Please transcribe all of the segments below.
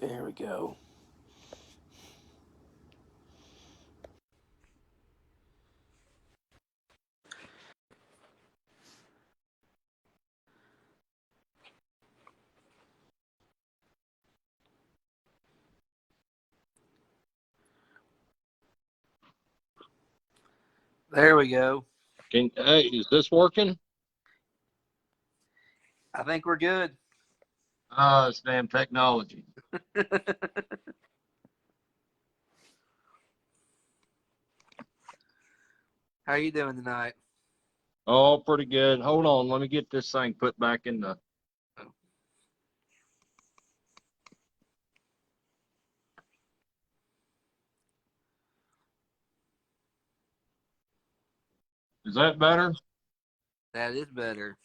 There we go. There we go. Hey, is this working? I think we're good. Oh, it's damn technology. How are you doing tonight? Oh, pretty good. Hold on, let me get this thing put back in the. Is that better? That is better.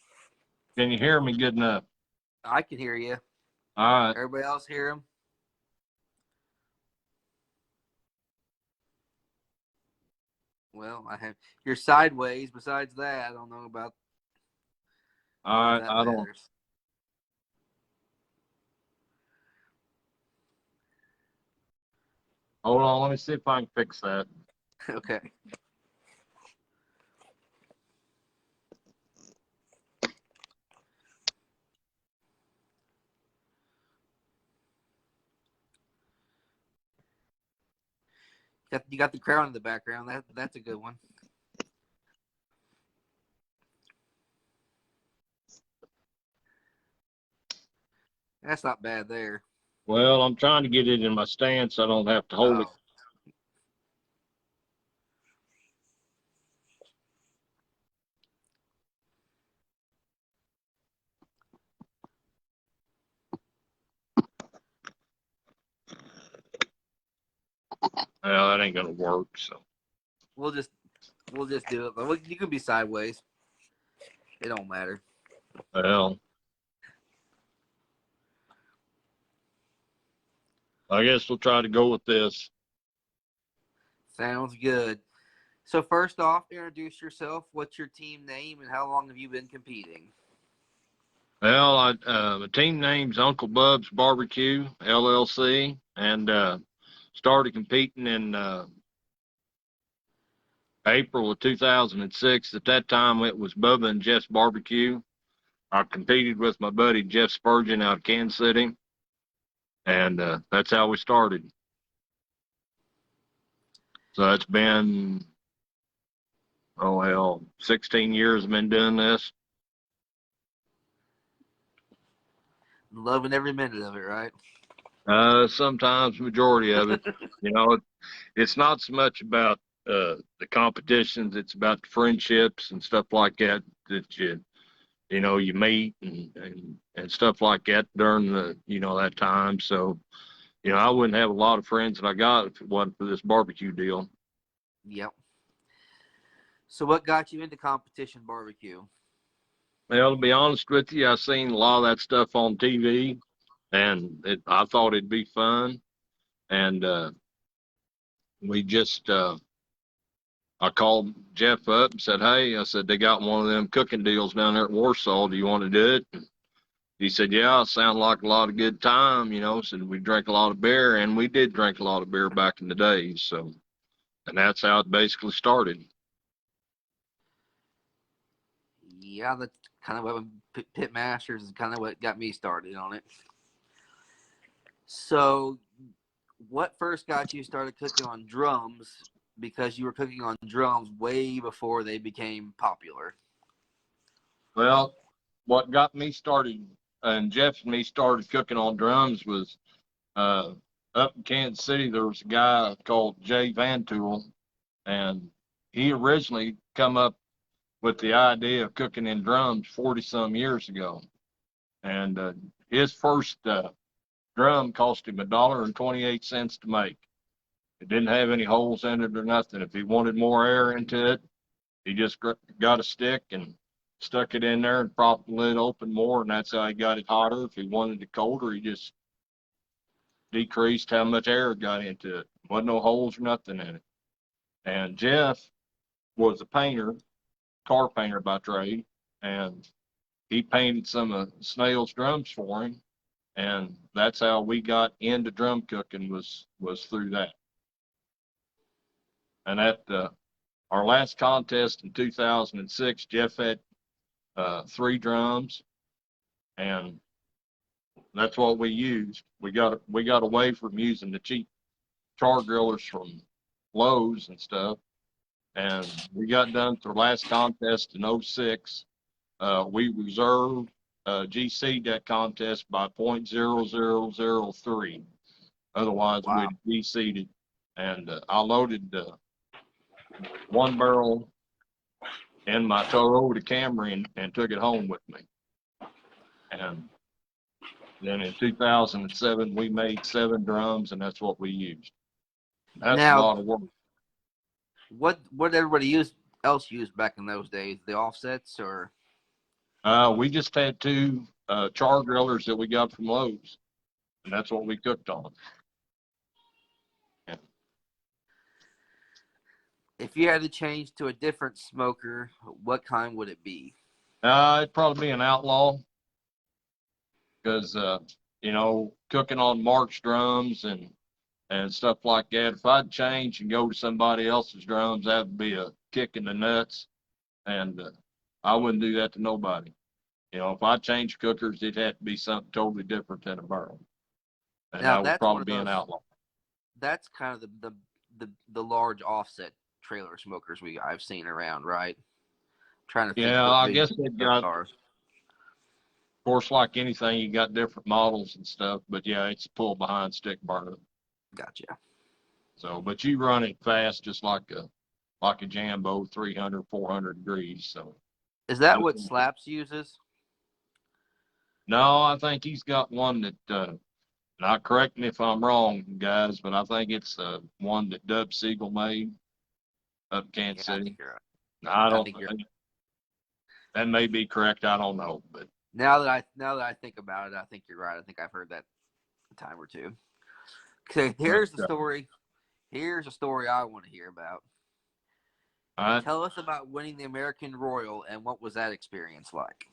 Can you hear me good enough? I can hear you. All right. Everybody else hear him? Well, you're sideways. Besides that, I don't know about. All right. That I don't. matters. Hold on. Let me see if I can fix that. Okay. You got the crowd in the background. That's a good one. That's not bad there. Well, I'm trying to get it in my stand so I don't have to hold it. Well, that ain't gonna work. So We'll just do it. But you can be sideways. It don't matter. well, I guess we'll try to go with this. Sounds good. So first off, introduce yourself. What's your team name, and how long have you been competing? Well, the team name's Uncle Bubs BBQ LLC, and started competing in April of 2006. At that time, it was Bubba and Jeff's Barbecue. I competed with my buddy Jeff Spurgeon out of Kansas City, and that's how we started. So it's been, 16 years I've been doing this. Loving every minute of it, right? Sometimes majority of it. It's not so much about the competitions. It's about the friendships and stuff like that you meet and stuff like that during that time. So, I wouldn't have a lot of friends that I got if it wasn't for this barbecue deal. Yep. So what got you into competition barbecue? Well, to be honest with you, I seen a lot of that stuff on TV, and I thought it'd be fun. And we just, I called Jeff up and said, "Hey," I said, "they got one of them cooking deals down there at Warsaw. Do you want to do it?" And he said, "Yeah, sound like a lot of good time." Said we drank a lot of beer, and we did drink a lot of beer back in the days. So, and that's how it basically started. Yeah, that's kind of what Pit Masters is kind of what got me started on it. So, what first got you started cooking on drums? Because you were cooking on drums way before they became popular. Well, what got me started, and Jeff and me started cooking on drums was up in Kansas City. There was a guy called Jay Van Tool, and he originally come up with the idea of cooking in drums 40 some years ago. And his first drum cost him $1.28 to make. It didn't have any holes in it or nothing. If he wanted more air into it, he just got a stick and stuck it in there and propped the lid open more, and that's how he got it hotter. If he wanted it colder, he just decreased how much air got into it. Wasn't no holes or nothing in it. And Jeff was a painter, car painter by trade, and he painted some of Snail's drums for him. And that's how we got into drum cooking was through that. And at our last contest in 2006, Jeff had 3 drums, and that's what we used. We got away from using the cheap char grillers from Lowe's and stuff, and we got done with the last contest in 06. We reserved GC that contest by .0003. Otherwise, Wow. we'd GC'd it. And I loaded 1 barrel in my Toyota Camry and took it home with me. And then in 2007, we made 7 drums, and that's what we used. That's a lot of work. What everybody else used back in those days? The offsets, or? We just had 2 char grillers that we got from Lowe's, and that's what we cooked on. Yeah. If you had to change to a different smoker, what kind would it be? It'd probably be an Outlaw, because cooking on Mark's drums and stuff like that. If I'd change and go to somebody else's drums, that would be a kick in the nuts, and I wouldn't do that to nobody. If I change cookers, it'd have to be something totally different than a barrel, and Now, that would probably be an Outlaw. That's kind of the large offset trailer smokers I've seen around, right? Trying to think. Yeah, I guess they've got. Are. Of course, like anything, you got different models and stuff, but yeah, it's a pull behind stick burner. Gotcha. So, but you run it fast, just like a Jambo, 300, 400 degrees. So, is that what Slaps uses? No, I think he's got one that. Now, correct me if I'm wrong, guys, but I think it's one that Dub Siegel made up in Kansas City. I don't. That may be correct. I don't know, but now that I think about it, I think you're right. I think I've heard that a time or two. Okay, here's the story. Here's a story I want to hear about. All right. Tell us about winning the American Royal and what was that experience like?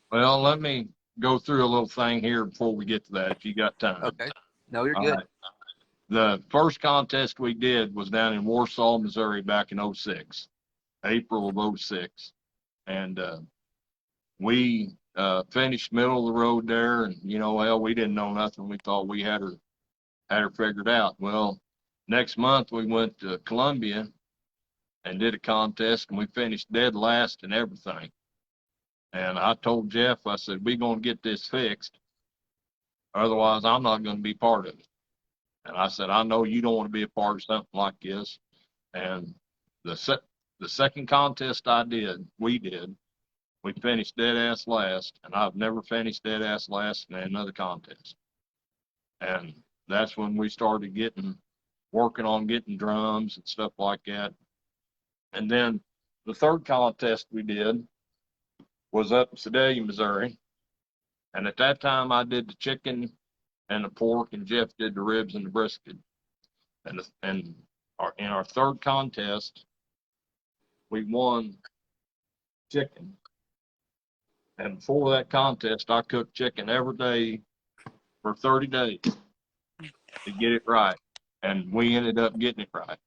Well, let me go through a little thing here before we get to that, if you got time. Okay. No, you're good. Right. The first contest we did was down in Warsaw, Missouri back in 06, April of 06. And we finished middle of the road there, and we didn't know nothing. We thought we had her figured out. Well, next month we went to Columbia and did a contest, and we finished dead last and everything. And I told Jeff, I said, we're going to get this fixed. Otherwise, I'm not going to be part of it. And I said, I know you don't want to be a part of something like this. And the second contest we finished dead ass last, and I've never finished dead ass last in another contest. And that's when we started working on getting drums and stuff like that. And then the third contest we did was up in Sedalia, Missouri. And at that time, I did the chicken and the pork, and Jeff did the ribs and the brisket. And in our third contest, we won chicken. And before that contest, I cooked chicken every day for 30 days to get it right. And we ended up getting it right.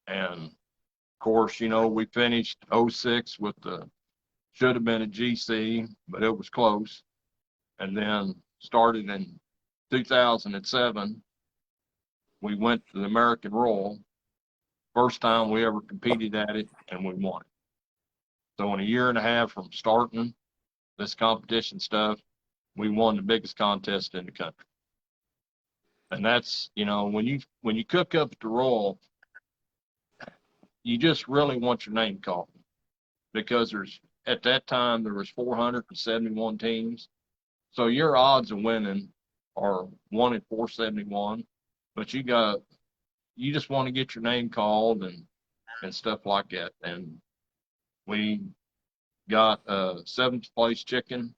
And of course, we finished 06 with should have been a GC, but it was close. And then started in 2007, we went to the American Royal. First time we ever competed at it, and we won it. So in a year and a half from starting this competition stuff, we won the biggest contest in the country. And that's, when you cook up at the Royal, you just really want your name called, because at that time there was 471 teams. So your odds of winning are 1 in 471, but you just want to get your name called and stuff like that. And we got 7th place chicken,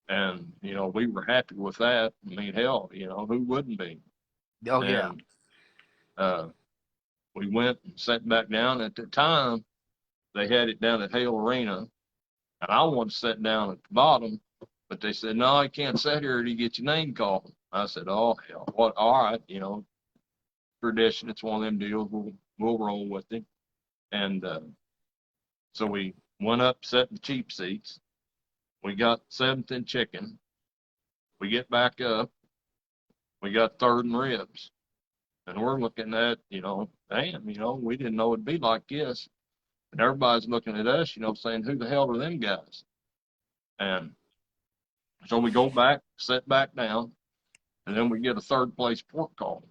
and we were happy with that. I mean, hell, who wouldn't be? Oh, yeah. We went and sat back down. At the time, they had it down at Hale Arena, and I wanted to sit down at the bottom But they said, no, you can't sit here till you get your name called. I said, oh, hell, what? All right, tradition. It's one of them deals. We'll roll with it. And so we went up, sat in the cheap seats. We got 7th and chicken. We get back up. We got 3rd and ribs. And we're looking at, damn, we didn't know it'd be like this. And everybody's looking at us, saying, who the hell are them guys? And so we go back, sit back down, and then we get a 3rd place pork call.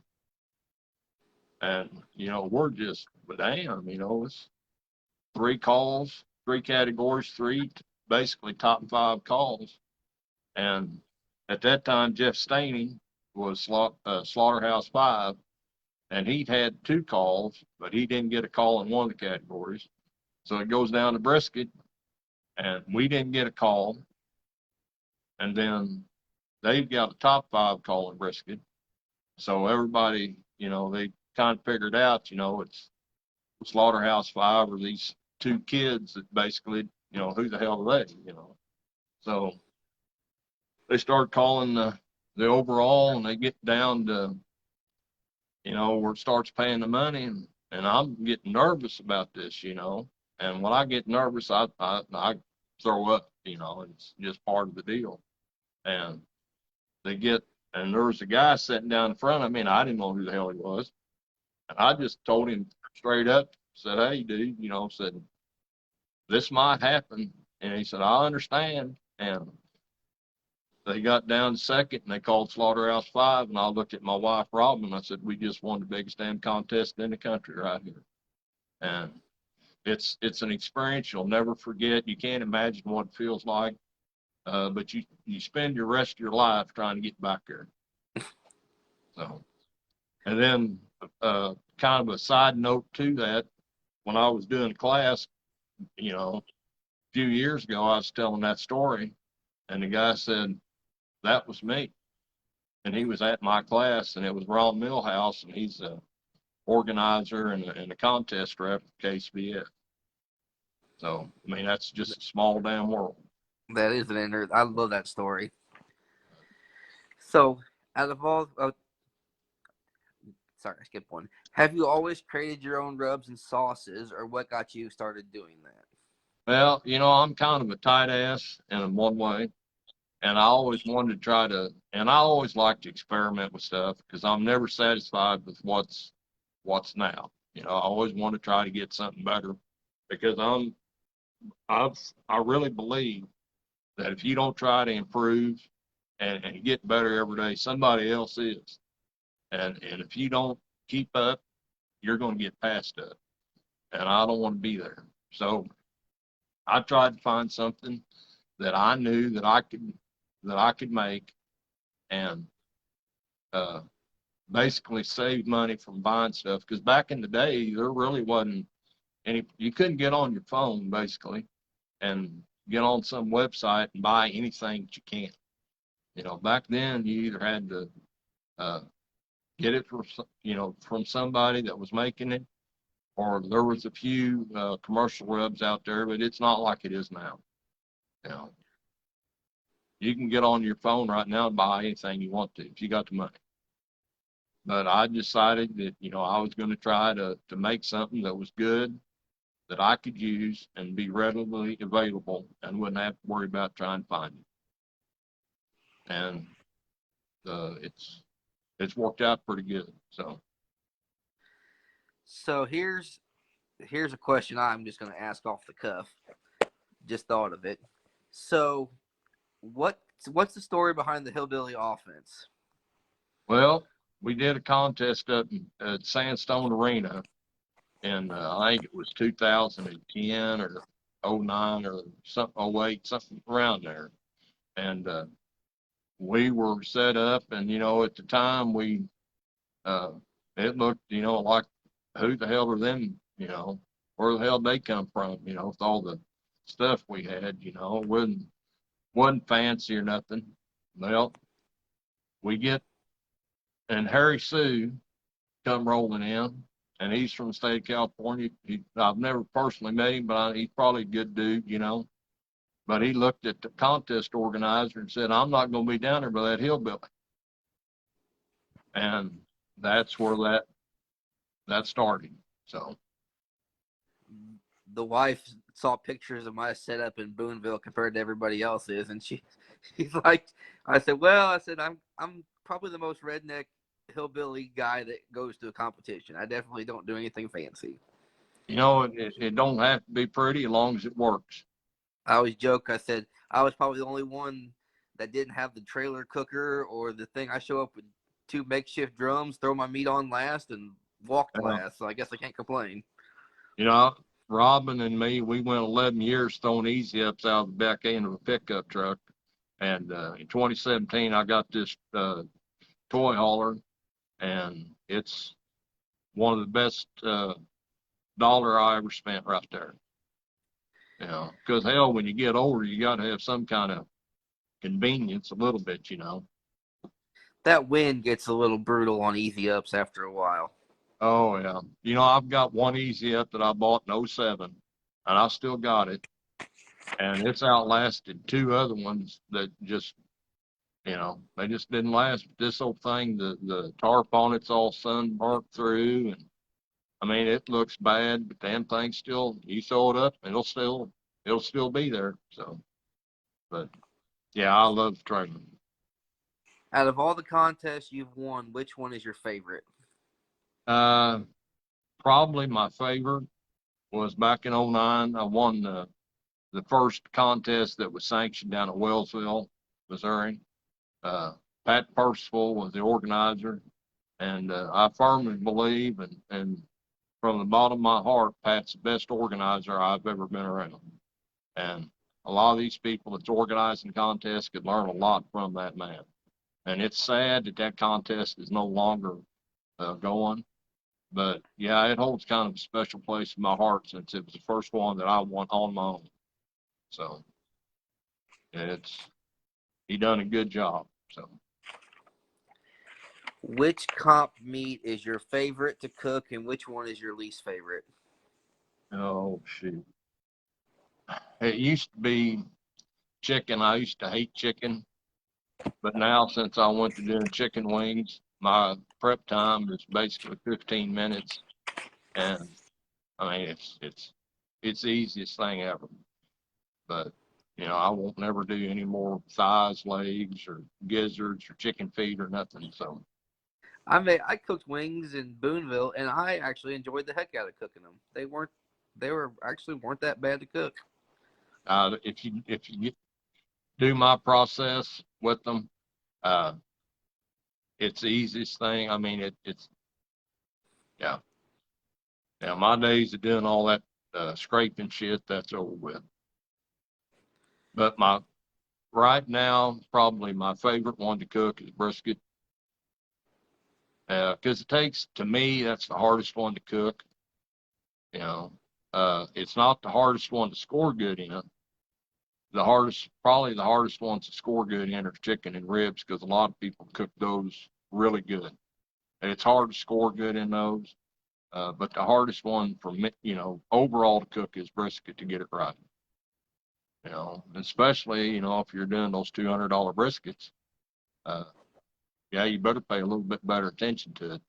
And, we're just, but damn, it's 3 calls, 3 categories, 3 basically top 5 calls. And at that time, Jeff Staney was Slaughterhouse 5, and he'd had 2 calls, but he didn't get a call in one of the categories. So it goes down to Brisket, and we didn't get a call. And then they've got a top 5 call in Brisket. So everybody, they kind of figured out, it's Slaughterhouse 5 or these 2 kids that basically, who the hell are they, So they start calling the overall, and they get down to, where it starts paying the money, and I'm getting nervous about this, and when I get nervous, I throw up, it's just part of the deal. And and there was a guy sitting down in front of me, and I didn't know who the hell he was. And I just told him straight up, said, hey, dude, said, this might happen. And he said, I understand. And they got down to 2nd, and they called Slaughterhouse 5. And I looked at my wife, Robin, and I said, we just won the biggest damn contest in the country right here. And it's an experience you'll never forget. You can't imagine what it feels like. But you spend your rest of your life trying to get back there. So, and then kind of a side note to that, when I was doing class, a few years ago, I was telling that story, and the guy said, that was me. And he was at my class, and it was Ron Milhouse, and he's a organizer and a contest rep for KSBF. So, I mean, that's just a small damn world. That is I love that story. So, out of all, sorry, I skipped one. Have you always created your own rubs and sauces, or what got you started doing that? Well, I'm kind of a tight ass in one way, and I always wanted to try to, and I always like to experiment with stuff because I'm never satisfied with what's now. I always want to try to get something better because I really believe that if you don't try to improve and get better every day, somebody else is. And if you don't keep up, you're going to get passed up. And I don't want to be there. So I tried to find something that I knew that I could make and basically save money from buying stuff. Because back in the day, there really wasn't you couldn't get on your phone basically and get on some website and buy anything that you can. Back then you either had to get it from somebody that was making it, or there was a few commercial rubs out there, but it's not like it is now. You can get on your phone right now and buy anything you want to if you got the money. But I decided that, I was going to try to make something that was good, that I could use and be readily available and wouldn't have to worry about trying to find it. And it's worked out pretty good. So here's a question I'm just going to ask off the cuff. Just thought of it. So what's the story behind the Hillbilly Offense? Well, we did a contest up at Sandstone Arena, and I think it was 2010 or 09 or something, 08, something around there. And we were set up, and, at the time it looked, like, who the hell are them, where the hell they come from, with all the stuff we had, it wasn't fancy or nothing. Well, we get, and Harry Sue come rolling in, and he's from the state of California. I've never personally met him, but he's probably a good dude, But he looked at the contest organizer and said, I'm not going to be down there by that hillbilly. And that's where that started. So The wife saw pictures of my setup in Boonville compared to everybody else's, and she's like, I said, well, I said I'm probably the most redneck hillbilly guy that goes to a competition. I definitely don't do anything fancy. it don't have to be pretty as long as it works. I always joke. I said I was probably the only one that didn't have the trailer cooker or the thing. I show up with 2 makeshift drums, throw my meat on last, and walked last. So I guess I can't complain. Robin and me, we went 11 years throwing easy ups out of the back end of a pickup truck. And in 2017, I got this toy hauler, and it's one of the best dollar I ever spent right there. Because hell, when you get older, you got to have some kind of convenience a little bit, That wind gets a little brutal on easy ups after a while. Oh, yeah. I've got one easy up that I bought in 07, and I still got it. And it's outlasted 2 other ones that just, they just didn't last. But this old thing, the tarp on it's all sunburnt through, and I mean, it looks bad, but damn thing still, you sew it up, and it'll still be there. So, but yeah, I love trailing. Out of all the contests you've won, which one is your favorite? Probably my favorite was back in 09. I won the first contest that was sanctioned down at Wellsville, Missouri. Pat Percival was the organizer, and I firmly believe, and from the bottom of my heart, Pat's the best organizer I've ever been around. And a lot of these people that's organizing contests could learn a lot from that man. And it's sad that contest is no longer going. But yeah, it holds kind of a special place in my heart since it was the first one that I won on my own. So he done a good job. So which comp meat is your favorite to cook, and which one is your least favorite? Oh shoot. It used to be chicken. I used to hate chicken. But now since I went to doing chicken wings, my prep time is basically 15 minutes. And I mean it's the easiest thing ever. But I won't never do any more thighs, legs, or gizzards, or chicken feet, or nothing. So I cooked wings in Boonville, and I actually enjoyed the heck out of cooking them. They weren't that bad to cook. if you do my process with them, it's the easiest thing. I mean it's yeah. Now my days of doing all that scraping shit, that's over with. But right now, probably my favorite one to cook is brisket. Because to me, that's the hardest one to cook. It's not the hardest one to score good in. Probably the hardest ones to score good in are chicken and ribs, because a lot of people cook those really good. And it's hard to score good in those. But the hardest one for me, overall to cook is brisket, to get it right. Especially, if you're doing those $200 briskets, yeah, you better pay a little bit better attention to it.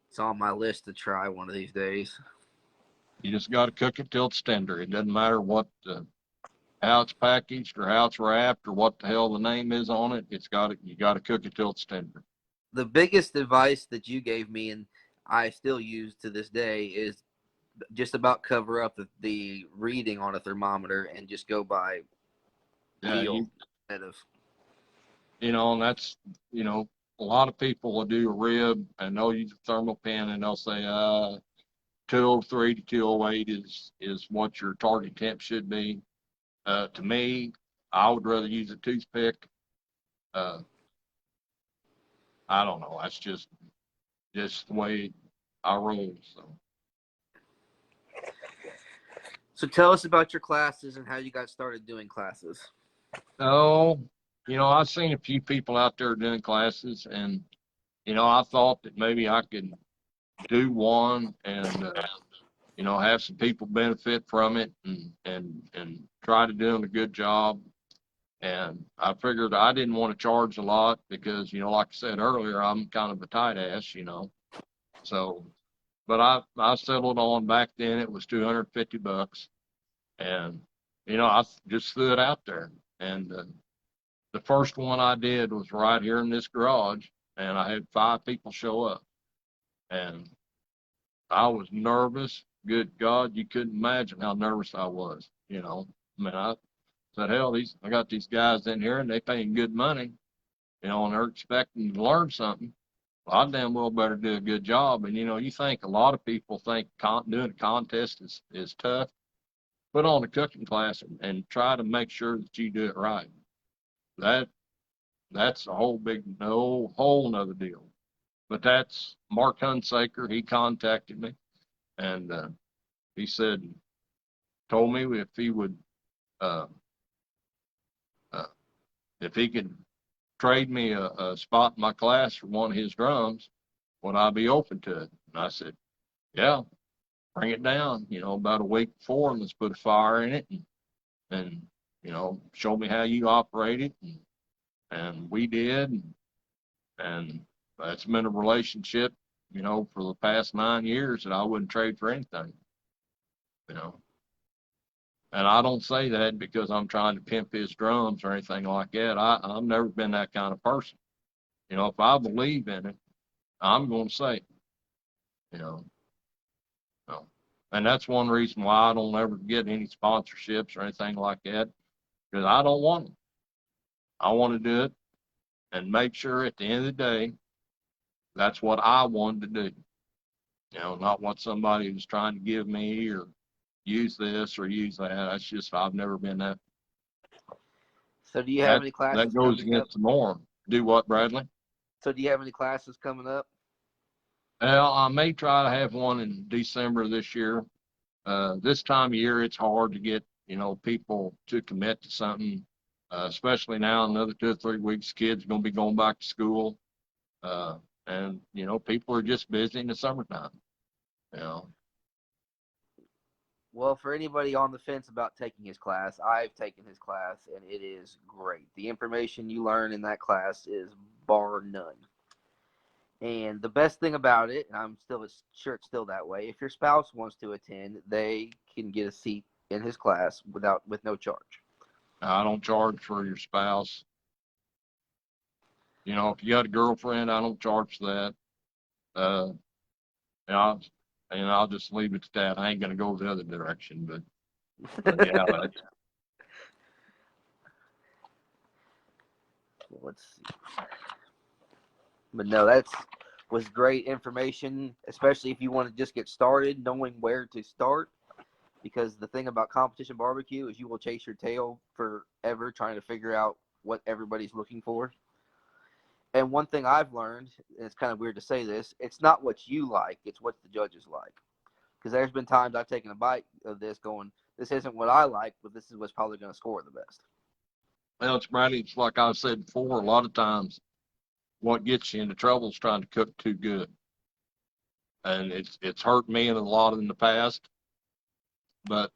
It's on my list to try one of these days. You just got to cook it till it's tender. It doesn't matter how it's packaged or how it's wrapped or what the hell the name is on it. You got to cook it till it's tender. The biggest advice that you gave me, and I still use to this day, is just about cover up the reading on a thermometer and just go by feel instead of. And that's, a lot of people will do a rib and they'll use a thermal pen and they'll say 203 to 208 is what your target temp should be. To me, I would rather use a toothpick. I don't know. That's just the way I roll. So tell us about your classes and how you got started doing classes. Oh, I've seen a few people out there doing classes, and I thought that maybe I could do one and have some people benefit from it and try to do a good job. And I figured I didn't want to charge a lot because, like I said earlier, I'm kind of a tight ass, So, but I settled on back then, it was $250. And, I just threw it out there. And the first one I did was right here in this garage, and I had 5 people show up. And I was nervous. Good God, you couldn't imagine how nervous I was, I mean, I said, hell, I got these guys in here and they paying good money, and they're expecting to learn something. Well, I damn well better do a good job. And, you think a lot of people think doing a contest is tough. Put on a cooking class and try to make sure that you do it right. That's a whole nother deal. But that's Mark Hunsaker. He contacted me and he told me if he would, uh, if he could trade me a spot in my class for one of his drums, would I be open to it? And I said, yeah, bring it down, about a week before, and let's put a fire in it and show me how you operate it. And we did. And that's been a relationship, for the past 9 years that I wouldn't trade for anything, And I don't say that because I'm trying to pimp his drums or anything like that. I've never been that kind of person. If I believe in it, I'm going to say it, you know. So, and that's one reason why I don't ever get any sponsorships or anything like that, because I don't want them. I want to do it and make sure at the end of the day, that's what I wanted to do. Not what somebody was trying to give me or use this or use that. That's just, I've never been that. So do you have any classes that goes coming up? against the norm. Do what, Bradley? So do you have any classes coming up? Well, I may try to have one in December this year. This time of year, it's hard to get, people to commit to something, especially now, another 2 or 3 weeks, kids are going to be going back to school. And, people are just busy in the summertime, Well, for anybody on the fence about taking his class, I've taken his class, and it is great. The information you learn in that class is bar none. And the best thing about it, and I'm still sure it's still that way, if your spouse wants to attend, they can get a seat in his class with no charge. I don't charge for your spouse. If you got a girlfriend, I don't charge for that. And I'll just leave it at that. I ain't gonna go the other direction, but yeah. Let's see. But no, was great information, especially if you want to just get started, knowing where to start. Because the thing about competition barbecue is you will chase your tail forever trying to figure out what everybody's looking for. And one thing I've learned, and it's kind of weird to say this, it's not what you like, it's what the judges like. Because there's been times I've taken a bite of this going, this isn't what I like, but this is what's probably going to score the best. Well, it's like I said before, a lot of times what gets you into trouble is trying to cook too good. And it's hurt me a lot in the past. But,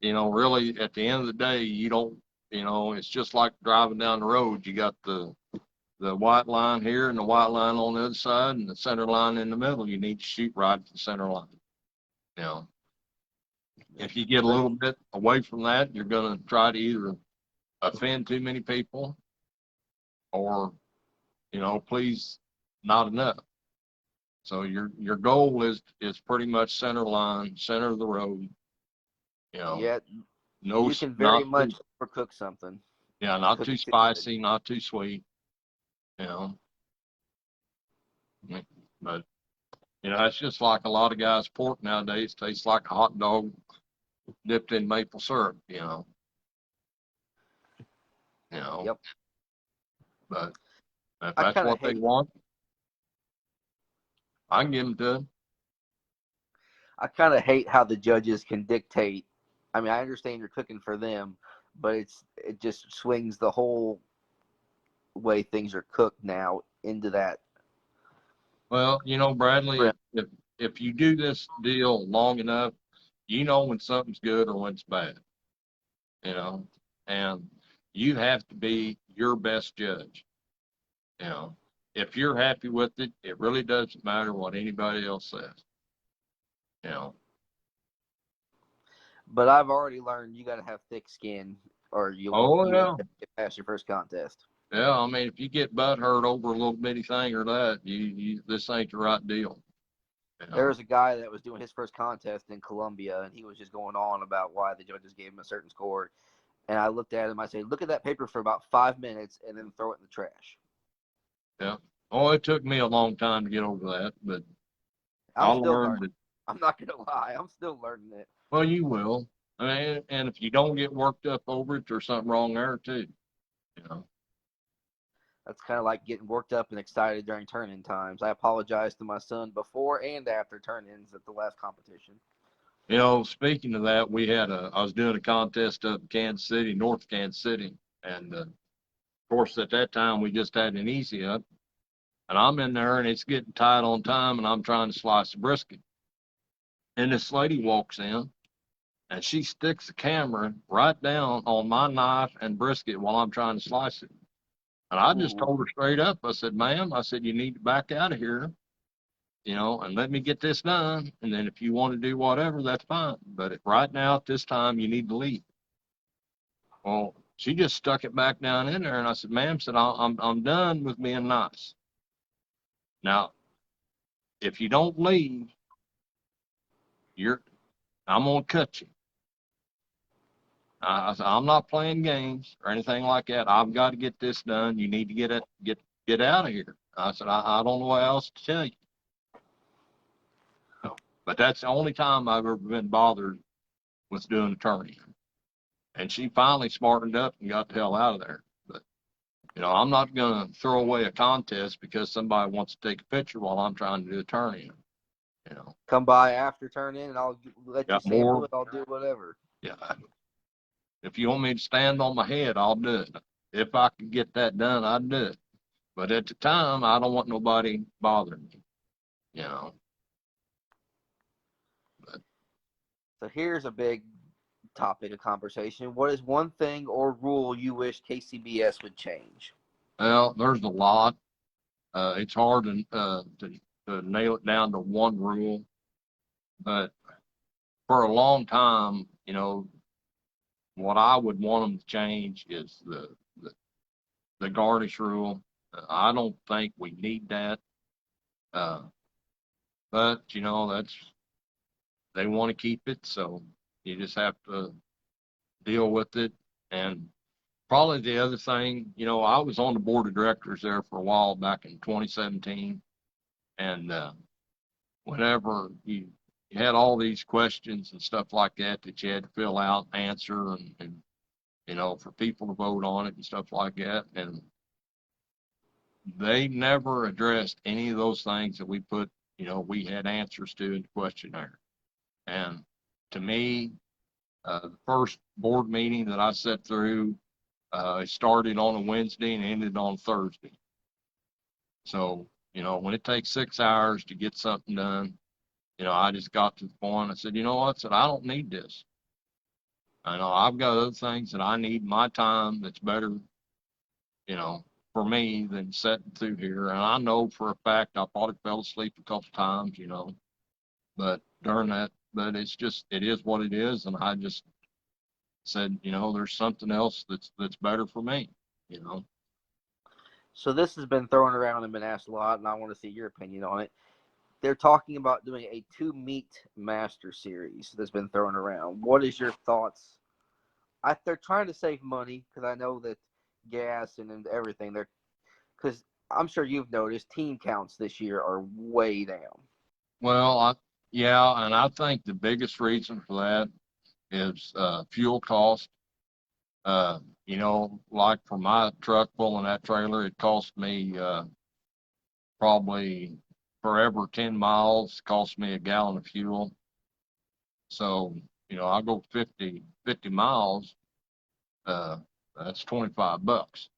really at the end of the day, you don't, it's just like driving down the road. You got the white line here and the white line on the other side and the center line in the middle. You need to shoot right at the center line. If you get a little bit away from that, you're going to try to either offend too many people or, please not enough. So your goal is pretty much center line, center of the road. Yeah, you can very much overcook something. Yeah, not too spicy, not too sweet. But it's just like a lot of guys' pork nowadays tastes like a hot dog dipped in maple syrup. Yep. But if that's what they want, I can give them to them. I kind of hate how the judges can dictate. I mean, I understand you're cooking for them, but it just swings the whole way things are cooked now into that. Well, Bradley, if you do this deal long enough, when something's good or when it's bad. you know, and you have to be your best judge. You know, if you're happy with it, it really doesn't matter what anybody else says. You know. But I've already learned you got to have thick skin, or Oh you won't yeah. get past your first contest. Yeah, I mean, if you get butt hurt over a little bitty thing or that, this ain't the right deal. You There know. was a guy that was doing his first contest in Colombia, and he was just going on about why the judges gave him a certain score. And I looked at him. I said, "Look at that paper for about 5 minutes, and then throw it in the trash." Yeah. Oh, it took me a long time to get over that, but I'm I still learned learning. that. I'm not gonna lie. I'm still learning it. Well, you will. I mean, and if you don't get worked up over it, there's something wrong there too. You know. That's kind of like getting worked up and excited during turn-in times. I apologized to my son before and after turn-ins at the last competition. You know, speaking of that, I was doing a contest up in Kansas City, North Kansas City, and of course at that time we just had an easy up, and I'm in there and it's getting tight on time, and I'm trying to slice the brisket, and this lady walks in and she sticks the camera right down on my knife and brisket while I'm trying to slice it. And I just Ooh. told her straight up, I said, ma'am, I said, you need to back out of here, you know, and let me get this done. And then if you want to do whatever, that's fine. But if right now at this time, you need to leave. Well, she just stuck it back down in there. And I said, ma'am, said, I'm done with being nice. Now, if you don't leave, you're, I'm going to cut you. I said, I'm not playing games or anything like that. I've got to get this done. You need to get out of here. I said, I don't know what else to tell you. No. But that's the only time I've ever been bothered with doing attorney. And she finally smartened up and got the hell out of there. But, you know, I'm not going to throw away a contest because somebody wants to take a picture while I'm trying to do attorney. You know, Come by after turn-in, and I'll let you got sample more. it. I'll do whatever. Yeah. If you want me to stand on my head, I'll do it. If I could get that done, I'd do it. But at the time, I don't want nobody bothering me, you know. But, So here's a big topic of conversation. What is one thing or rule you wish KCBS would change? well, there's a lot. It's hard to nail it down to one rule. But for a long time, you know, what I would want them to change is the garnish rule. I don't think we need that. Uh, but, you know, they want to keep it. So you just have to deal with it. And probably the other thing, you know, I was on the board of directors there for a while back in 2017. And whenever you had all these questions and stuff like that that you had to fill out, answer, and you know, for people to vote on it and stuff like that. And they never addressed any of those things that we put, you know, we had answers to in the questionnaire. And to me, the first board meeting that I sat through, it started on a Wednesday and ended on Thursday. So, you know, when it takes 6 hours to get something done, you know, I just got to the point. I said, you know what? I said, I don't need this. I know I've got other things that I need my time that's better, you know, for me than sitting through here. And I know for a fact I probably fell asleep a couple times, you know, but during that, but it is what it is. And I just said, you know, there's something else that's better for me, you know. So this has been thrown around and been asked a lot, and I want to see your opinion on it. They're talking about doing a 2-meet master series that's been thrown around. What is your thoughts? They're trying to save money because I know that gas and everything. Because I'm sure you've noticed team counts this year are way down. Well, yeah, and I think the biggest reason for that is fuel cost. You know, like for my truck pulling that trailer, it cost me probably for every 10 miles, cost me a gallon of fuel. So, you know, I go 50 miles, uh, that's $25,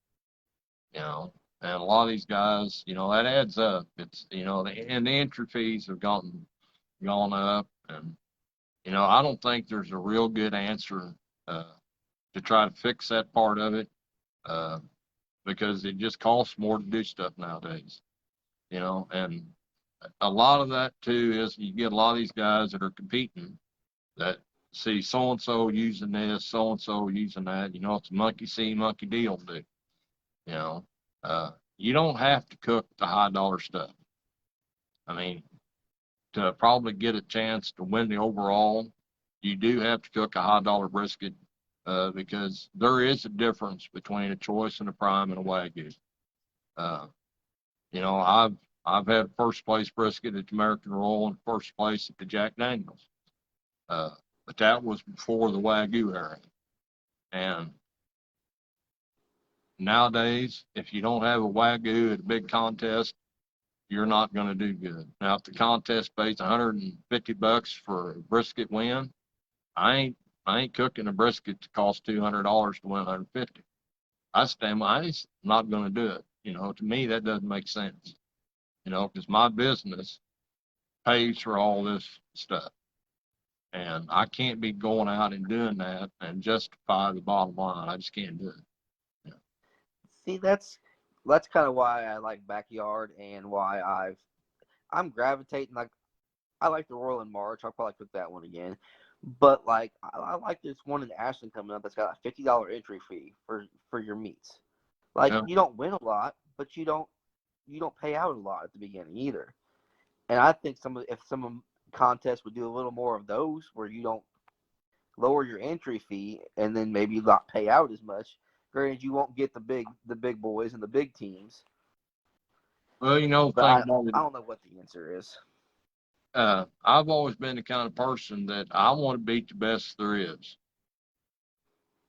you know. And a lot of these guys, you know, that adds up. It's, you know, and the entry fees have gone up. And, you know, I don't think there's a real good answer to try to fix that part of it, because it just costs more to do stuff nowadays, and a lot of that too is you get a lot of these guys that are competing that see so-and-so using this, so-and-so using that, it's a monkey see, monkey deal, dude. You know, you don't have to cook the high dollar stuff. I mean, to probably get a chance to win the overall, you do have to cook a high dollar brisket, because there is a difference between a choice and a prime and a wagyu. Uh, I've had first place brisket at the American Royal and first place at the Jack Daniels. But that was before the wagyu era. And nowadays, if you don't have a wagyu at a big contest, you're not going to do good. Now, if the contest pays $150 for a brisket win, I ain't cooking a brisket that costs $200 to win 150. I ain't not going to do it. To me, that doesn't make sense. Because my business pays for all this stuff. And I can't be going out and doing that and justify the bottom line. I just can't do it. See, that's kind of why I like backyard and why I'm gravitating. Like, I like the Royal in March. I'll probably cook that one again. But like, I like this one in Ashland coming up that's got a $50 entry fee for your meats. Like, Yeah. you don't win a lot, but you don't pay out a lot at the beginning either. And I think if some contests would do a little more of those where you don't lower your entry fee and then maybe not pay out as much. Granted, you won't get the big boys and the big teams. Well, the But thing about it, I don't know what the answer is. I've always been the kind of person that I want to beat the best there is.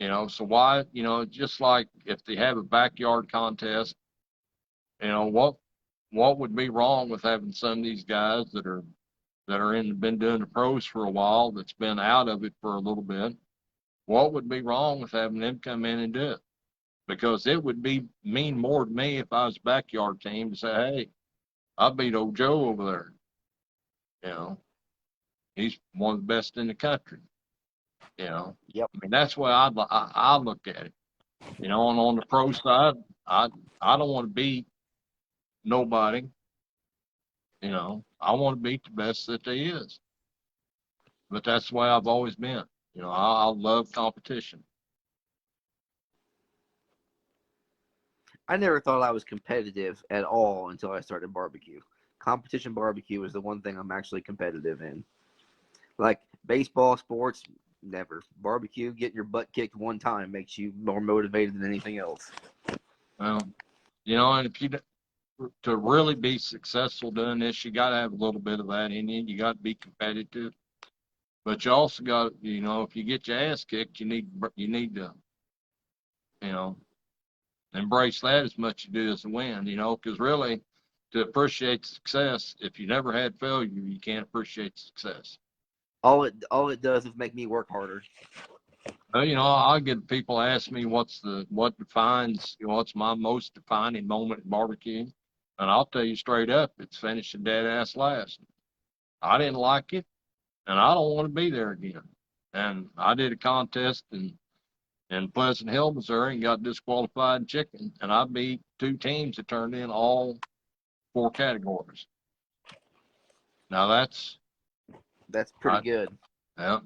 So why, just like if they have a backyard contest, what would be wrong with having some of these guys that are been doing the pros for a while, that's been out of it for a little bit? What would be wrong with having them come in and do it? Because it would mean more to me if I was a backyard team to say, hey, I beat old Joe over there. He's one of the best in the country. Yep. I mean, that's why I look at it. And on the pro side, I don't want to beat nobody. I want to beat the best that there is. But that's the way I've always been. I love competition. I never thought I was competitive at all until I started barbecue. Competition barbecue is the one thing I'm actually competitive in. Like baseball, sports, never. Barbecue, getting your butt kicked one time makes you more motivated than anything else. Well, and if to really be successful doing this, you got to have a little bit of that in you. You got to be competitive, but you also got, if you get your ass kicked, you need to, embrace that as much as you do as a win. Because really, to appreciate success, if you never had failure, you can't appreciate success. All it does is make me work harder. I get people ask me what's my most defining moment at barbecue, and I'll tell you straight up, it's finishing dead ass last. I didn't like it, and I don't want to be there again. And I did a contest in Pleasant Hill, Missouri, and got disqualified in chicken, and I beat 2 teams that turned in all 4 categories. Now that's pretty good. Yeah.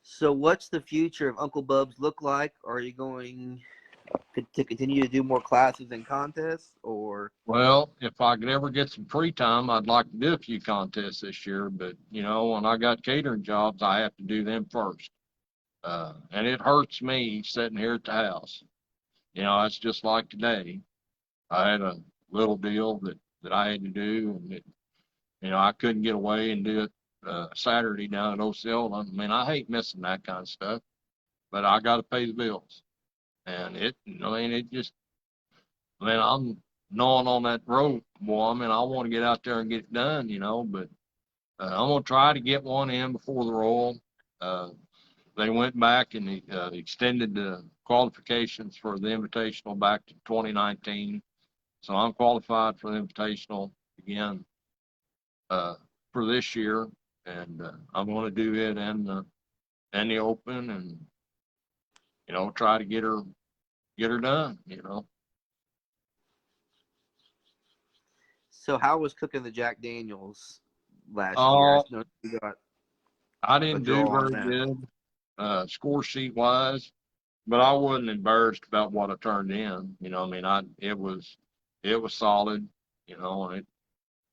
So what's the future of Uncle Bubs look like? Are you going to continue to do more classes and contests, or? Well, if I could ever get some free time, I'd like to do a few contests this year. But, when I got catering jobs, I have to do them first. And it hurts me sitting here at the house. It's just like today. I had a little deal that I had to do, and I couldn't get away and do it Saturday down at Osceola. I mean, I hate missing that kind of stuff, but I got to pay the bills. And I'm gnawing on that rope, boy. I mean, I want to get out there and get it done, but I'm going to try to get one in before the Royal. They went back and extended the qualifications for the Invitational back to 2019. So I'm qualified for the Invitational again for this year, and I'm going to do it in the open and, try to get her done, So how was cooking the Jack Daniels last year? I Uh, know you got I a didn't do draw on very that. good, score sheet wise, but I wasn't embarrassed about what I turned in. It was solid, and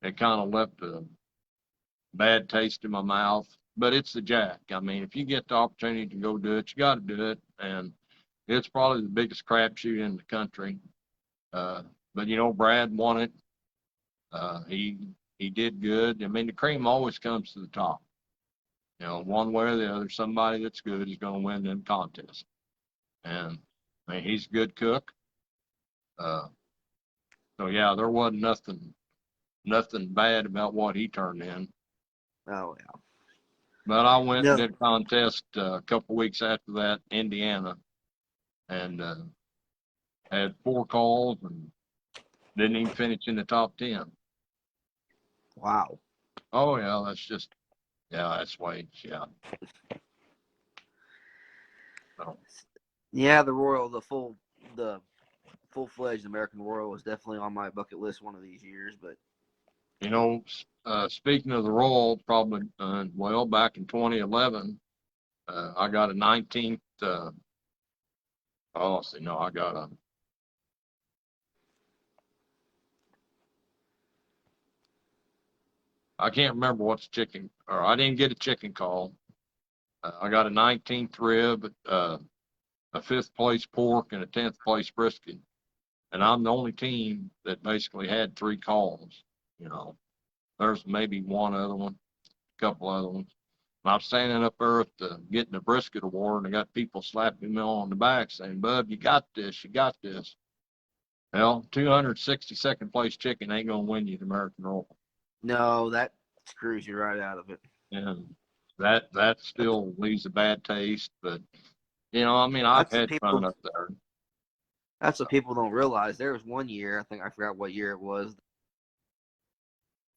it kind of left a bad taste in my mouth, but it's the Jack. I mean, if you get the opportunity to go do it, you got to do it. And it's probably the biggest crapshoot in the country. But Brad won it. He did good. I mean, the cream always comes to the top. One way or the other, somebody that's good is going to win them contests. And I mean, he's a good cook. Uh, so yeah, there wasn't nothing bad about what he turned in. Oh yeah. But I went and No. did a contest a couple weeks after that, Indiana, and had 4 calls and didn't even finish in the top 10. Wow. Oh yeah, that's weights, yeah. So, Yeah, the full-fledged American Royal was definitely on my bucket list one of these years. But speaking of the Royal, probably back in 2011, I got a 19th. Oh, see, no, I can't remember what's chicken, or I didn't get a chicken call. I got a 19th rib, a 5th place pork, and a 10th place brisket. And I'm the only team that basically had 3 calls. There's maybe one other one, a couple other ones. And I'm standing up there getting the brisket award, and I got people slapping me on the back saying, "Bub, you got this, you got this." Well, 262nd place chicken ain't gonna win you the American Roll, no, that screws you right out of it. and that still leaves a bad taste. But I mean, I've That's what had fun people. up there. That's what people don't realize. There was one year, I think I forgot what year it was.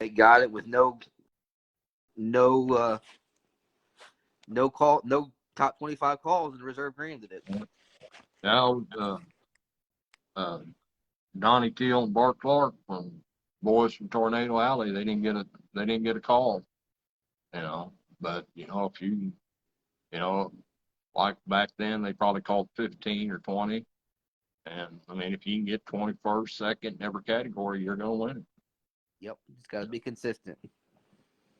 They got it with no no top 25 calls, and the reserve granted it. Now, uh, Donnie Teal and Bart Clark from boys from Tornado Alley, they didn't get a call. But if like back then, they probably called 15 or 20. And I mean, if you can get 21st, second in every category, you're going to win it. Yep, it's got to be consistent.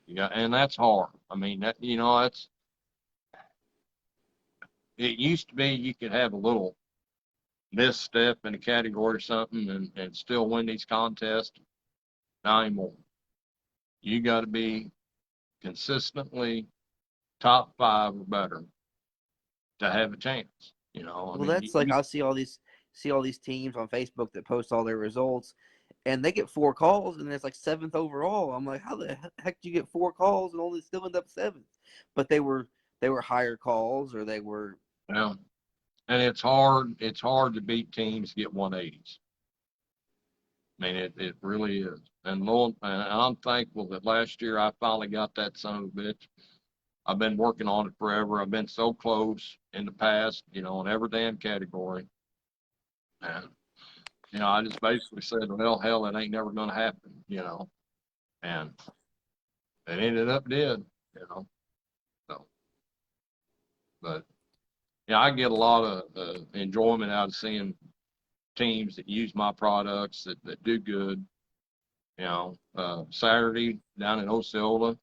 Yeah, and that's hard. I mean, it used to be you could have a little misstep in a category or something and still win these contests. Not anymore. You got to be consistently top 5 or better to have a chance. I Well, mean, that's like I see all these teams on Facebook that post all their results, and they get 4 calls, and it's like 7th overall. I'm like, how the heck do you get 4 calls and only still end up 7th? But they were higher calls, or they were. well, and it's hard. It's hard to beat teams get 180s. I mean, it really is. And Lord, and I'm thankful that last year I finally got that son of a bitch. I've been working on it forever. I've been so close in the past, in every damn category. And, I just basically said, well, hell, it ain't never going to happen. And it ended up did, you know. So, but, I get a lot of enjoyment out of seeing teams that use my products that do good. Saturday down in Osceola,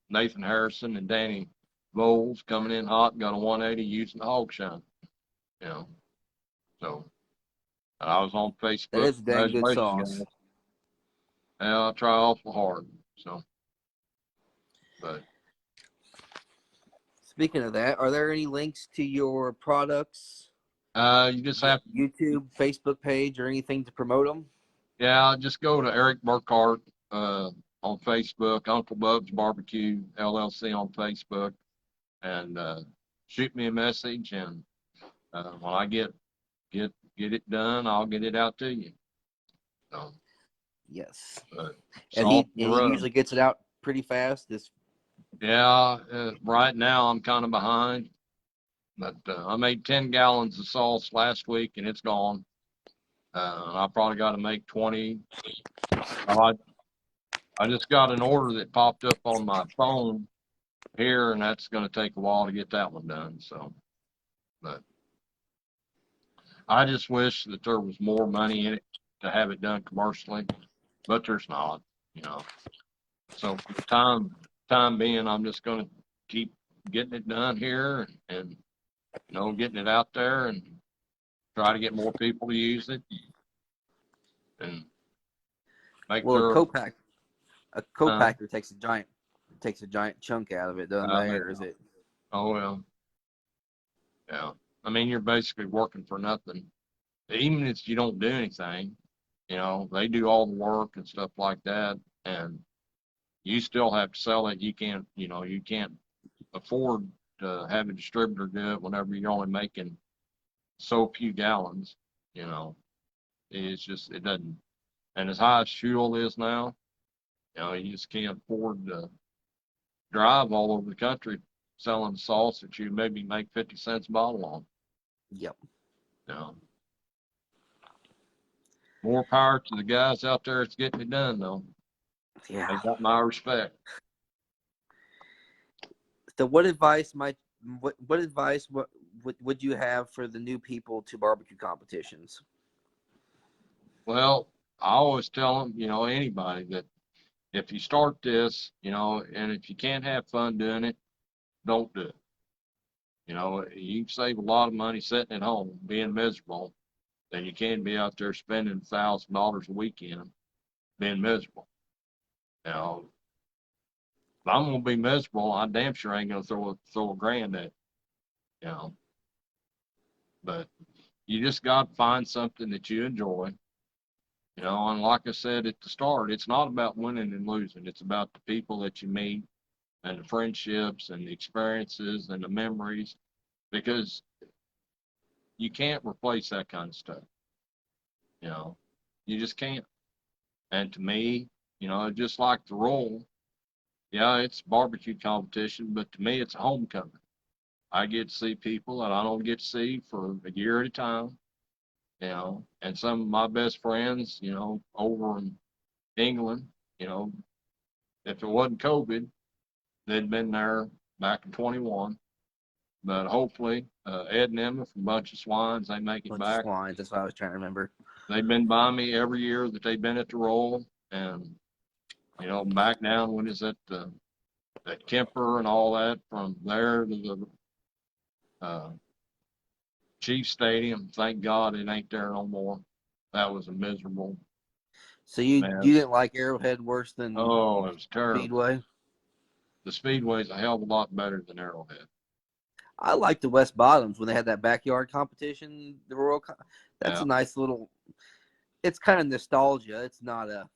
Nathan Harrison and Danny Voles coming in hot, got a 180 using the hog shine. You know, so and I was on That Facebook. is a dang good Congratulations, sauce. guys. Yeah, I try awful hard. So, but Speaking of that, are there any links to your products, you just like have YouTube, Facebook page, or anything to promote them? yeah, just go to Eric Burkhart on Facebook, Uncle Bubs BBQ LLC on Facebook, and shoot me a message. And when I get it done, I'll get it out to you. Yes. But And he salt the rub. usually gets it out pretty fast. This Yeah, right now I'm kind of behind, but I made 10 gallons of sauce last week and it's gone. I probably got to make 20. I, I just got an order that popped up on my phone here, and that's going to take a while to get that one done. So, but I just wish that there was more money in it to have it done commercially, but there's not, you know. So for the time being, I'm just going to keep getting it done here and getting it out there and try to get more people to use it and make Well, their a uh, co-packer takes a giant chunk out of it, doesn't they? yeah. Or is it? Oh well, yeah. I mean, you're basically working for nothing. Even if you don't do anything, they do all the work and stuff like that, and you still have to sell it. You can't afford to have a distributor do it whenever you're only making so few gallons. You know, it doesn't. And as high as fuel is now, you just can't afford to drive all over the country selling sauce that you maybe make 50 cents a bottle on. Yep. You know, more power to the guys out there that's getting it done, though. Yeah. They got my respect. So, what advice would you have for the new people to barbecue competitions? Well, I always tell them, anybody that if you start this, and if you can't have fun doing it, don't do it. You can save a lot of money sitting at home being miserable than you can be out there spending $1,000 a weekend being miserable. You know, if I'm gonna be miserable, I damn sure ain't gonna throw a grand at it, you know. But you just got to find something that you enjoy. And like I said at the start, it's not about winning and losing. It's about the people that you meet and the friendships and the experiences and the memories, because you can't replace that kind of stuff. You know, you just can't. And to me, just like the roll, yeah, it's barbecue competition, but to me, it's a homecoming. I get to see people that I don't get to see for a year at a time, and some of my best friends, over in England, you know, if it wasn't COVID, they'd been there back in 21. But hopefully, Ed and Emma from Bunch of Swines, they make it Bunch of back. swines. That's what I was trying to remember. They've been by me every year that they've been at the roll, and back down when it's at Kemper and all that, from there to the Chief Stadium. Thank God it ain't there no more. That was a miserable So you mess. didn't like Arrowhead worse than Oh, it was terrible. Speedway? The Speedway's a hell of a lot better than Arrowhead. I like the West Bottoms when they had that backyard competition. That's Yeah. a nice little. It's kind of nostalgia. It's not a.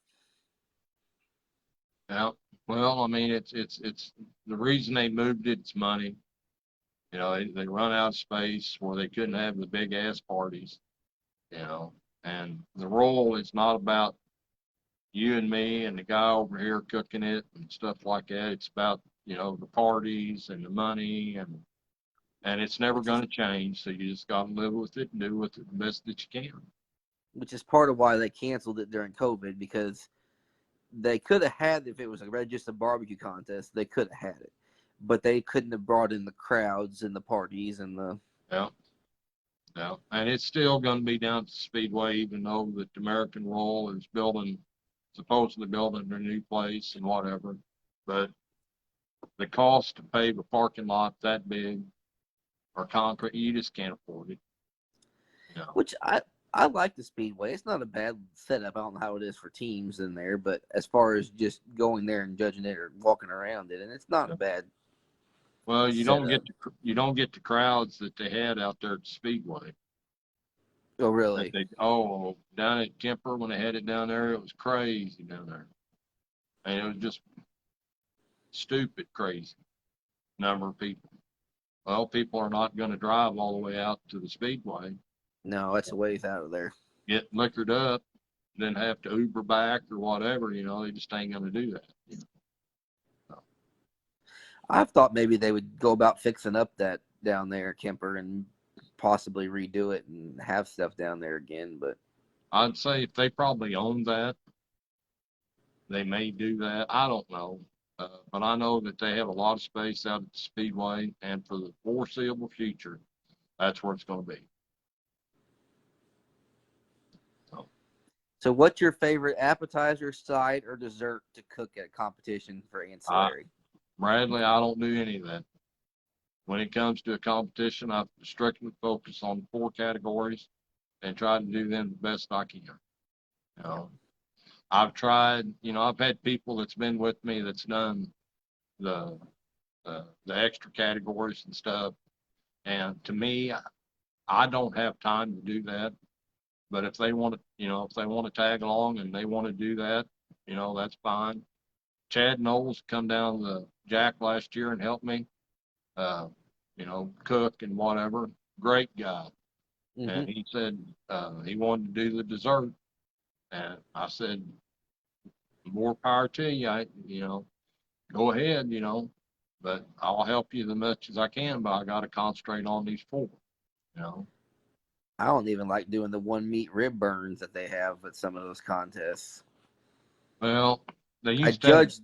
Yeah. Well, I mean, it's the reason they moved it's money. They run out of space where they couldn't have the big ass parties. And the roll is not about you and me and the guy over here cooking it and stuff like that. It's about, the parties and the money, and it's never Which is going to change. So you just got to live with it and do with it the best that you can. which is part of why they canceled it during COVID, because they could have had, if it was just a barbecue contest, they could have had it, but they couldn't have brought in the crowds and the parties and the. Yeah. Yeah. And it's still going to be down to Speedway, even though the American Roll is supposedly building their new place and whatever. But the cost to pave a parking lot that big or concrete, you just can't afford it. Which I like the Speedway. It's not a bad setup. I don't know how it is for teams in there, but as far as just going there and judging it or walking around it, and it's not a bad. Well, you don't setup. get the crowds that they had out there at the Speedway. Oh, really? Down at Kemper when they had it down there, it was crazy down there. And it was just stupid crazy number of people. Well, people are not going to drive all the way out to the Speedway, No, that's a ways out of there. get liquored up, then have to Uber back or whatever. They just ain't going to do that. So. I've thought maybe they would go about fixing up that down there, Kemper, and possibly redo it and have stuff down there again. But I'd say if they probably own that, they may do that. I don't know. But I know that they have a lot of space out at the Speedway, and for the foreseeable future, that's where it's going to be. so what's your favorite appetizer, side, or dessert to cook at a competition for ancillary? Bradley, I don't do any of that. When it comes to a competition, I strictly focus on 4 categories and try to do them the best I can. You know, I've tried, I've had people that's been with me that's done the the extra categories and stuff. And to me, I don't have time to do that. But if they want to, if they want to tag along and they want to do that, that's fine. Chad Knowles come down the Jack last year and helped me, uh, cook and whatever. Great guy. Mm-hmm. And he said he wanted to do the dessert. And I said, more power to you. Go ahead, but I'll help you the much as I can, but I got to concentrate on these 4, you know. I don't even like doing the one meat rib burns that they have at some of those contests. Well, they I used to have, judged.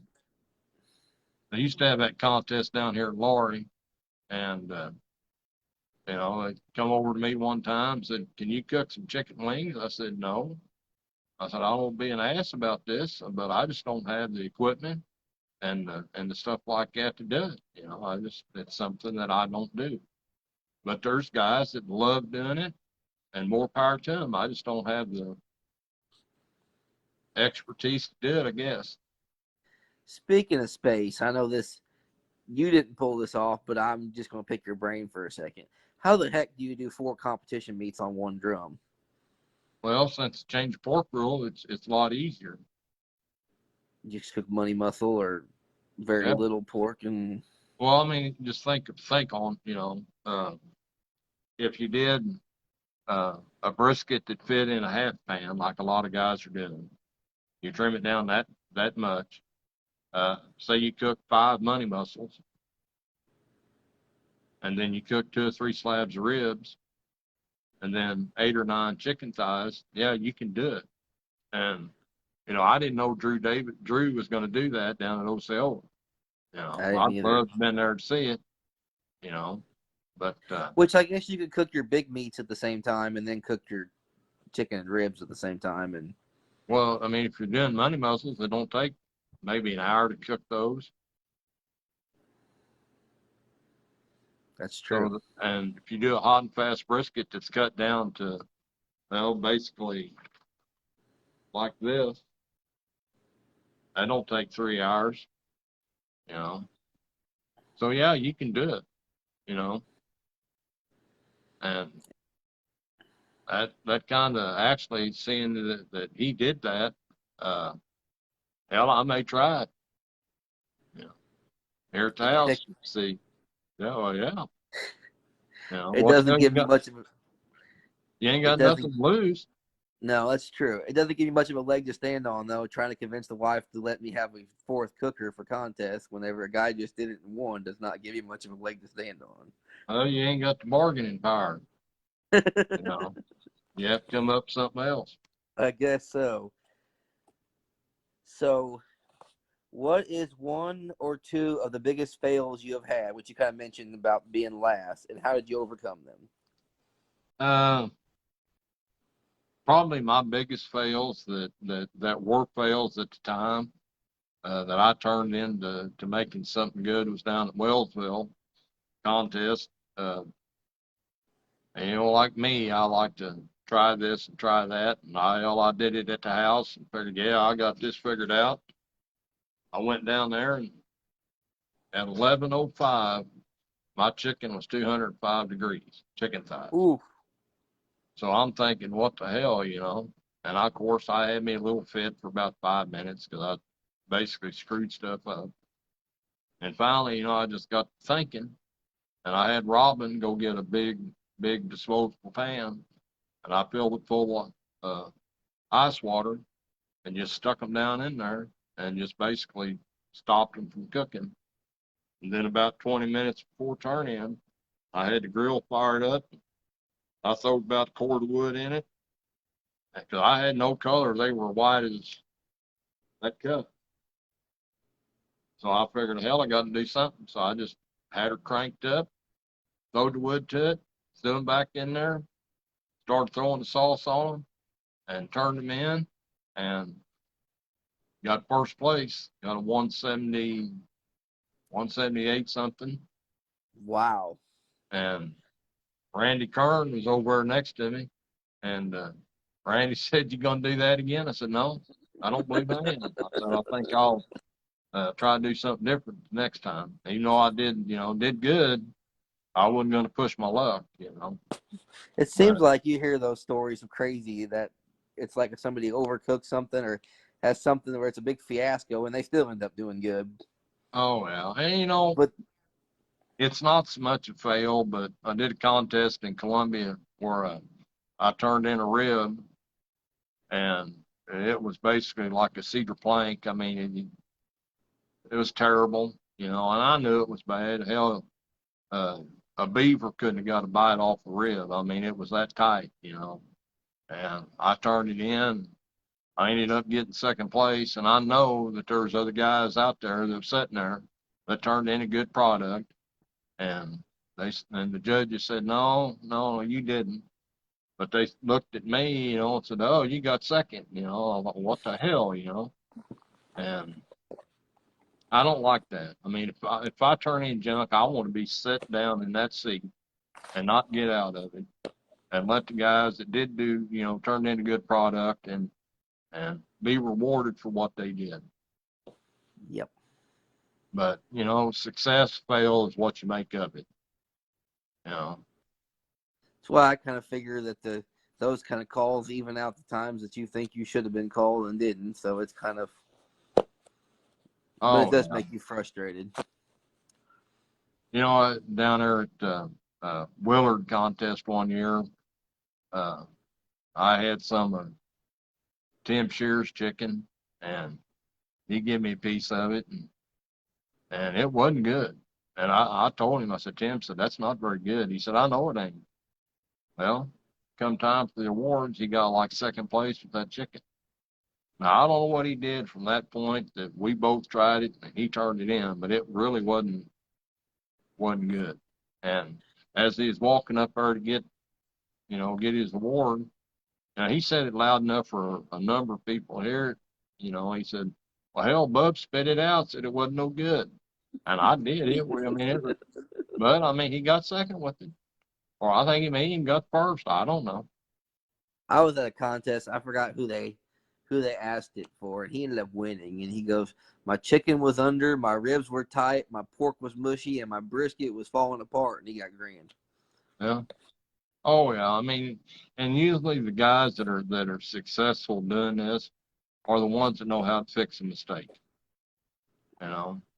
they used to have that contest down here at Laurie, and they come over to me one time and said, "Can you cook some chicken wings?" I said, "No." I said, "I won't be an ass about this, but I just don't have the equipment and the stuff like that to do it. It's something that I don't do. But there's guys that love doing it, and more power to them. I just don't have the expertise to do it, I guess." Speaking of space, I know this. You didn't pull this off, but I'm just going to pick your brain for a second. How the heck do you do 4 competition meets on one drum? Well, since the change of pork rule, it's a lot easier. You just cook money muscle or very Yeah. little pork and. Well, I mean, just think on, if you did a brisket that fit in a half pan, like a lot of guys are doing, you trim it down that much. Say you cook 5 money muscles, and then you cook 2 or 3 slabs of ribs, and then 8 or 9 chicken thighs. Yeah, you can do it. And I didn't know Drew was going to do that down at Osceola. I didn't I'd either. love to have been there to see it. But Which I guess you could cook your big meats at the same time and then cook your chicken and ribs at the same time. And well, I mean, if you're doing money muscles, it don't take maybe an hour to cook those. that's true. So, and if you do a hot and fast brisket that's cut down to, well, basically like this, that don't take 3 hours. You know. So yeah, you can do it. You know, and that kind of actually seeing that he did that, uh, hell, I may try it. Here at the house, see, yeah, well, yeah. It What doesn't give you much of a. you ain't It got doesn't. nothing to lose. No, that's true. It doesn't give you much of a leg to stand on, though. Trying to convince the wife to let me have a 4th cooker for contests whenever a guy just did it and won does not give you much of a leg to stand on. Oh, you ain't got the bargaining power. You know, you have to come up with something else. I guess so. So, what is 1 or 2 of the biggest fails you have had, which you kind of mentioned about being last, and how did you overcome them? Uh, Probably my biggest fails that were fails at the time, that I turned into making something good was down at Wellsville contest. And like me, I like to try this and try that. And I did it at the house and figured, yeah, I got this figured out. I went down there, and at 11:05, my chicken was 205 degrees, chicken thighs. Ooh, So I'm thinking, what the hell. And of course, I had me a little fit for about 5 minutes because I basically screwed stuff up. And finally, I just got thinking, and I had Robin go get a big disposable pan, and I filled it full of ice water and just stuck them down in there and just basically stopped them from cooking. And then about 20 minutes before turn in, I had the grill fired up. I threw about a cord of wood in it. Because I had no color. They were white as that cup. So I figured, hell, I got to do something. So I just had her cranked up, throwed the wood to it, threw them back in there, started throwing the sauce on them, and turned them in, and got first place. Got a 170, 178 something. Wow. And Randy Kern was over there next to me, and Randy said, "You gonna do that again?" I said, "No, I don't believe I am." I said, "I think I'll try to do something different next time." Even though I did good, I wasn't going to push my luck, It seems But like you hear those stories of crazy that it's like if somebody overcooks something or has something where it's a big fiasco and they still end up doing good. oh well, and But it's not so much a fail, but I did a contest in Columbia where I turned in a rib, and it was basically like a cedar plank. I mean, it was terrible, and I knew it was bad. Hell, uh, a beaver couldn't have got a bite off a rib. I mean, it was that tight. And I turned it in. I ended up getting second place, and I know that there's other guys out there that were sitting there that turned in a good product, and the judges said, "No, no, you didn't." But they looked at me, and said, "Oh, you got second." I'm like, what the hell. And I don't like that. I mean, if I turn in junk, I want to be set down in that seat and not get out of it, and let the guys that did do, turned in a good product and be rewarded for what they did. yep. But, success, fail is what you make of it. That's why I kind of figure that those kind of calls even out the times that you think you should have been called and didn't. So it's kind of, but it Oh, does yeah. make you frustrated. Down there at Willard contest one year, I had some of Tim Shearer's chicken, and he gave me a piece of it, and it wasn't good. And I told him, I said, "Tim," said, "that's not very good." He said, "I know it ain't." Well, come time for the awards, he got like second place with that chicken. Now, I don't know what he did from that point that we both tried it and he turned it in, but it really wasn't good. And as he was walking up there to get his award, now he said it loud enough for a number of people to hear it. He said, "Well, hell, Bub spit it out, said it wasn't no good." And I did. But I mean, he got second with it. Or I think he may even got first. I don't know. I was at a contest. I forgot who they asked it for, and he ended up winning. And he goes, "My chicken was under, my ribs were tight, my pork was mushy, and my brisket was falling apart." And he got grand. Yeah. Oh yeah. I mean, and usually the guys that are successful doing this are the ones that know how to fix a mistake.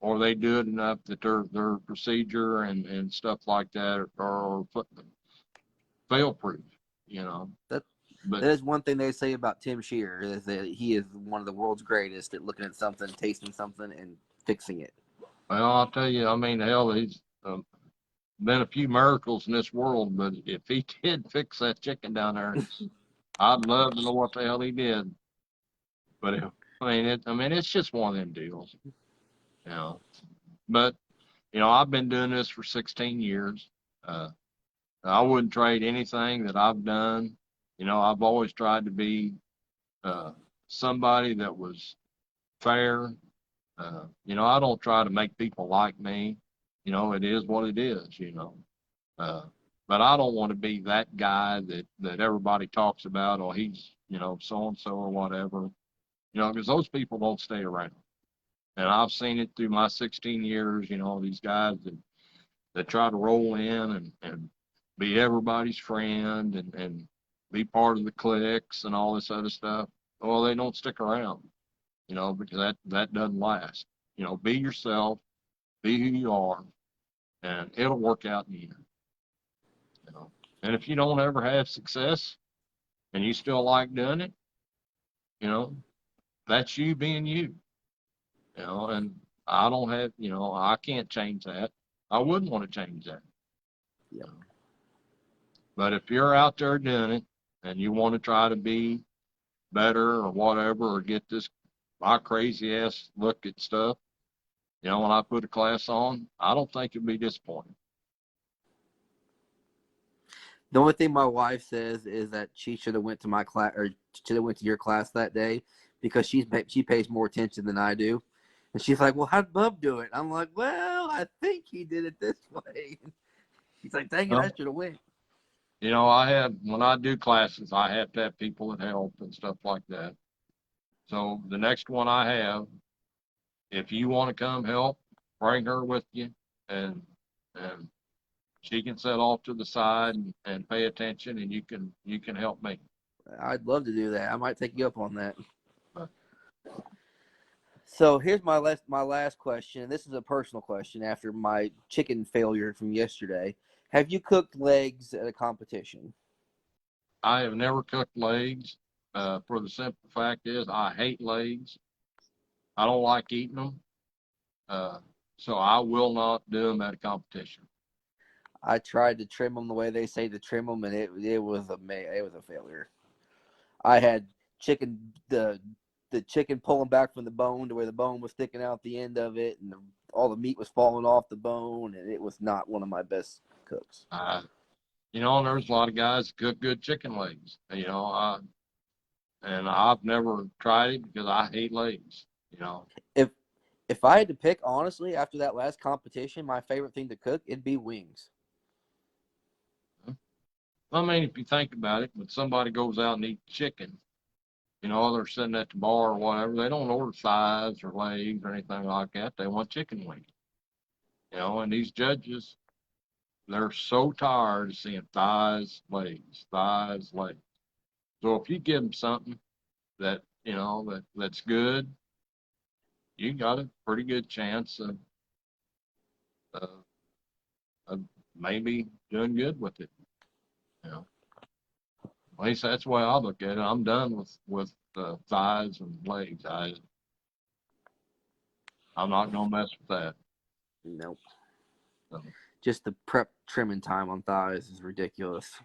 Or they do it enough that their procedure and stuff like that are fail proof. That But that is one thing they say about Tim Shearer is that he is one of the world's greatest at looking at something, tasting something, and fixing it. well, I'll tell you, I mean, hell, he's been a few miracles in this world, but if he did fix that chicken down there, I'd love to know what the hell he did. But it's just one of them deals, you know. But I've been doing this for 16 years. Uh, I wouldn't trade anything that I've done. I've always tried to be uh, somebody that was fair. I don't try to make people like me. It is what it is. Uh, but I don't want to be that guy that everybody talks about, or he's, so and so or whatever, because those people don't stay around. And I've seen it through my 16 years, these guys that try to roll in and be everybody's friend and be part of the cliques and all this other stuff. Well, they don't stick around, because that doesn't last. Be yourself, be who you are, and it'll work out in the end. You know. And if you don't ever have success and you still like doing it, you know, that's you being you. And I don't have, I can't change that. I wouldn't want to change that. Yep. But if you're out there doing it and you want to try to be better or whatever, or get this my crazy ass look at stuff, when I put a class on, I don't think you'll be disappointed. The only thing my wife says is that she should have went to my class, or should have went to your class that day, because she pays more attention than I do. And she's like, "Well, how'd Bub do it?" I'm like, "Well, I think he did it this way." She's like, "Dang it, I should have went." When I do classes, I have to have people that help and stuff like that. So the next one I have, if you want to come help, bring her with you, and and she can sit off to the side and pay attention, and you can help me. I'd love to do that. I might take you up on that. So here's my last question. This is a personal question after my chicken failure from yesterday. Have you cooked legs at a competition? I have never cooked legs. For the simple fact is, I hate legs. I don't like eating them. So I will not do them at a competition. I tried to trim them the way they say to trim them, and it was a failure. I had the chicken pulling back from the bone to where the bone was sticking out the end of it, and all the meat was falling off the bone, and it was not one of my best cooks. There's a lot of guys that cook good chicken legs. And I've never tried it because I hate legs. If I had to pick, honestly, after that last competition, my favorite thing to cook, it'd be wings. I mean, if you think about it, when somebody goes out and eats chicken, they're sitting at the bar or whatever, they don't order thighs or legs or anything like that. They want chicken wings. And these judges, they're so tired of seeing thighs, legs, thighs, legs. So if you give them something that, that's good, you got a pretty good chance of maybe doing good with it. At least that's the way I look at it. I'm done with thighs and legs. I'm not gonna mess with that. Nope. So, just the prep trimming time on thighs is ridiculous.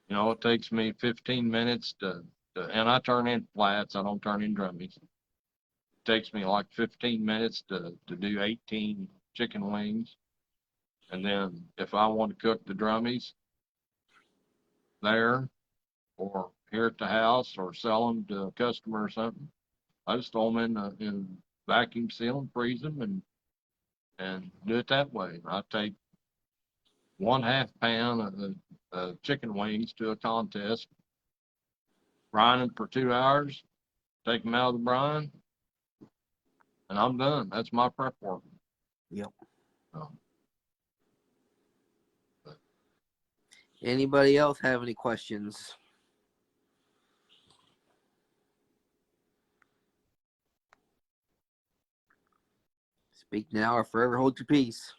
It takes me 15 minutes and I turn in flats. I don't turn in drummies. It takes me like 15 minutes to do 18 chicken wings. And then if I want to cook the drummies there or here at the house or sell them to a customer or something, I just throw them in vacuum seal them, freeze them, and do it that way. I take 1/2 pound of chicken wings to a contest, brine them for 2 hours, take them out of the brine, and I'm done. That's my prep work. Yep. So, Anybody else have any questions? Speak now or forever hold your peace.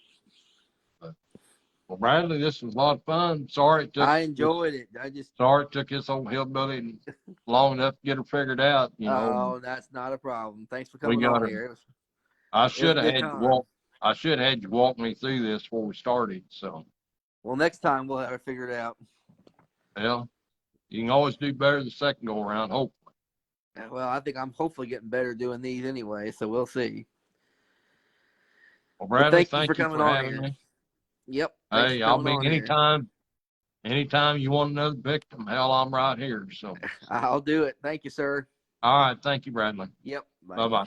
well, Bradley, this was a lot of fun. Sorry I enjoyed it. Sorry it took this old hillbilly long enough to get her figured out. Oh, that's not a problem. Thanks for We coming got on her. here. I should have good had you time. walk. I should have had you walk me through this before we started. So, well, next time we'll have it figured out. Well, you can always do better the second go around, hopefully. Well, I think I'm hopefully getting better doing these anyway, so we'll see. Well, Bradley, thank you for coming on having here. me. Yep. Hey, I'll be anytime you want another victim, hell, I'm right here. So I'll do it. Thank you, sir. all right, thank you, Bradley. Yep. Bye bye.